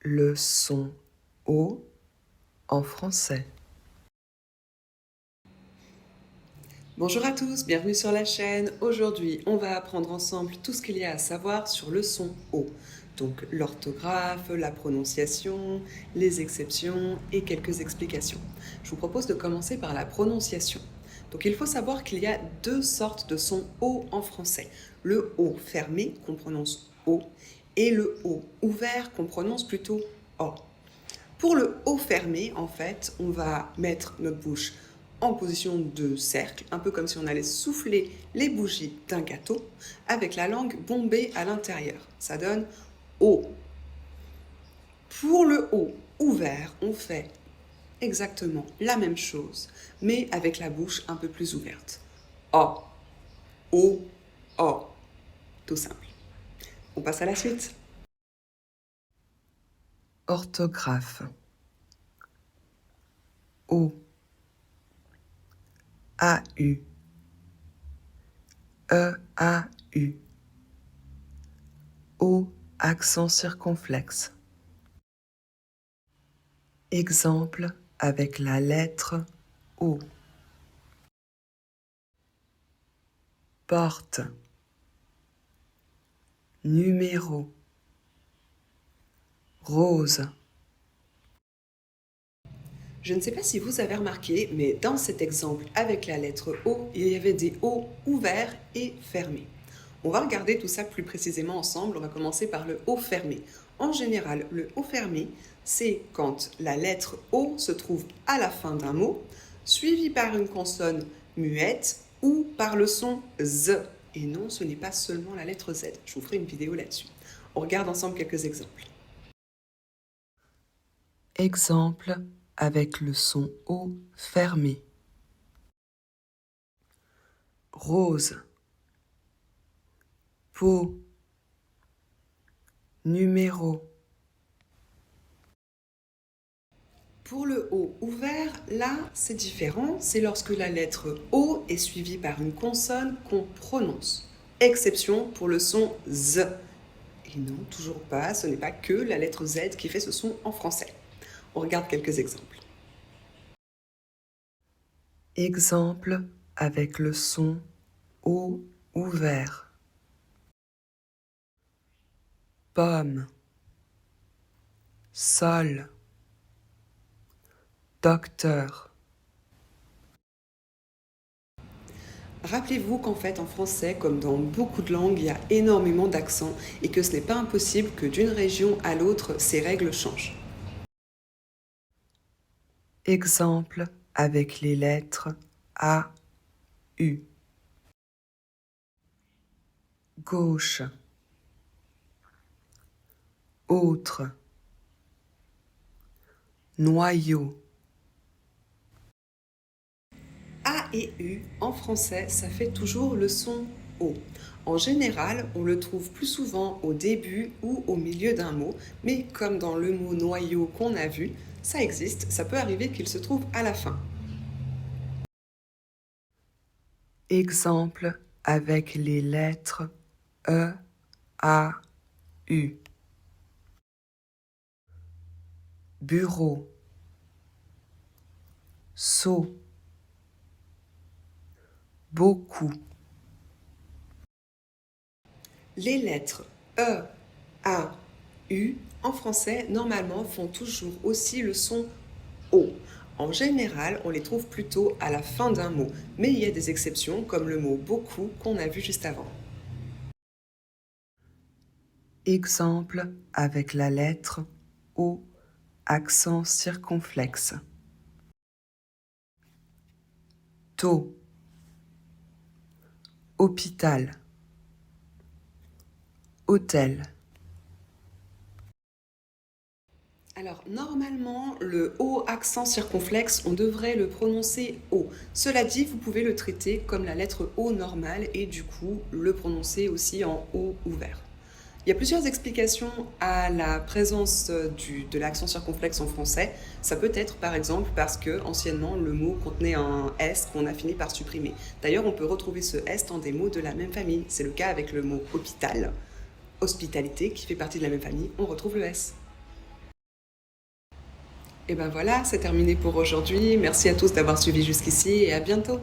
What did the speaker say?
le son O en français. Bonjour à tous, bienvenue sur la chaîne. Aujourd'hui, on va apprendre ensemble tout ce qu'il y a à savoir sur le son O. Donc l'orthographe, la prononciation, les exceptions et quelques explications. Je vous propose de commencer par la prononciation. Donc il faut savoir qu'il y a deux sortes de sons O en français. Le O fermé qu'on prononce O et le O ouvert qu'on prononce plutôt O. Pour le O fermé, en fait, on va mettre notre bouche en position de cercle, un peu comme si on allait souffler les bougies d'un gâteau, avec la langue bombée à l'intérieur. Ça donne O. Pour le O ouvert, on fait exactement la même chose, mais avec la bouche un peu plus ouverte. O, O, O. Tout simple. On passe à la suite. Orthographe. O, A-U, E-A-U, O, accent circonflexe. Exemple avec la lettre O. Porte, numéro, rose. Je ne sais pas si vous avez remarqué, mais dans cet exemple avec la lettre O, il y avait des O ouverts et fermés. On va regarder tout ça plus précisément ensemble. On va commencer par le O fermé. En général, le O fermé, c'est quand la lettre O se trouve à la fin d'un mot, suivie par une consonne muette ou par le son Z. Et non, ce n'est pas seulement la lettre Z. Je vous ferai une vidéo là-dessus. On regarde ensemble quelques exemples. Exemple avec le son O fermé. Rose, peau, numéro. Pour le O ouvert, là, c'est différent. C'est lorsque la lettre O est suivie par une consonne qu'on prononce. Exception pour le son Z. Et non, toujours pas, ce n'est pas que la lettre Z qui fait ce son en français. On regarde quelques exemples. Exemple avec le son O ouvert. Pomme, sol, docteur. Rappelez-vous qu'en fait, en français, comme dans beaucoup de langues, il y a énormément d'accents et que ce n'est pas impossible que d'une région à l'autre, ces règles changent. Exemple avec les lettres A, U. Gauche, autre, noyau. A et U, en français, ça fait toujours le son O. En général, on le trouve plus souvent au début ou au milieu d'un mot, mais comme dans le mot noyau qu'on a vu, ça existe, ça peut arriver qu'il se trouve à la fin. Exemple avec les lettres E, A, U. Bureau, seau, beaucoup. Les lettres E, A, U, en français, normalement, font toujours aussi le son O. En général, on les trouve plutôt à la fin d'un mot, mais il y a des exceptions comme le mot beaucoup qu'on a vu juste avant. Exemple avec la lettre O, accent circonflexe. Taux, hôpital, hôtel. Alors, normalement, le O accent circonflexe, on devrait le prononcer O. Cela dit, vous pouvez le traiter comme la lettre O normale et du coup, le prononcer aussi en O ouvert. Il y a plusieurs explications à la présence de l'accent circonflexe en français. Ça peut être par exemple parce que anciennement le mot contenait un S qu'on a fini par supprimer. D'ailleurs, on peut retrouver ce S dans des mots de la même famille. C'est le cas avec le mot hôpital, hospitalité qui fait partie de la même famille, on retrouve le S. Et ben voilà, c'est terminé pour aujourd'hui. Merci à tous d'avoir suivi jusqu'ici et à bientôt.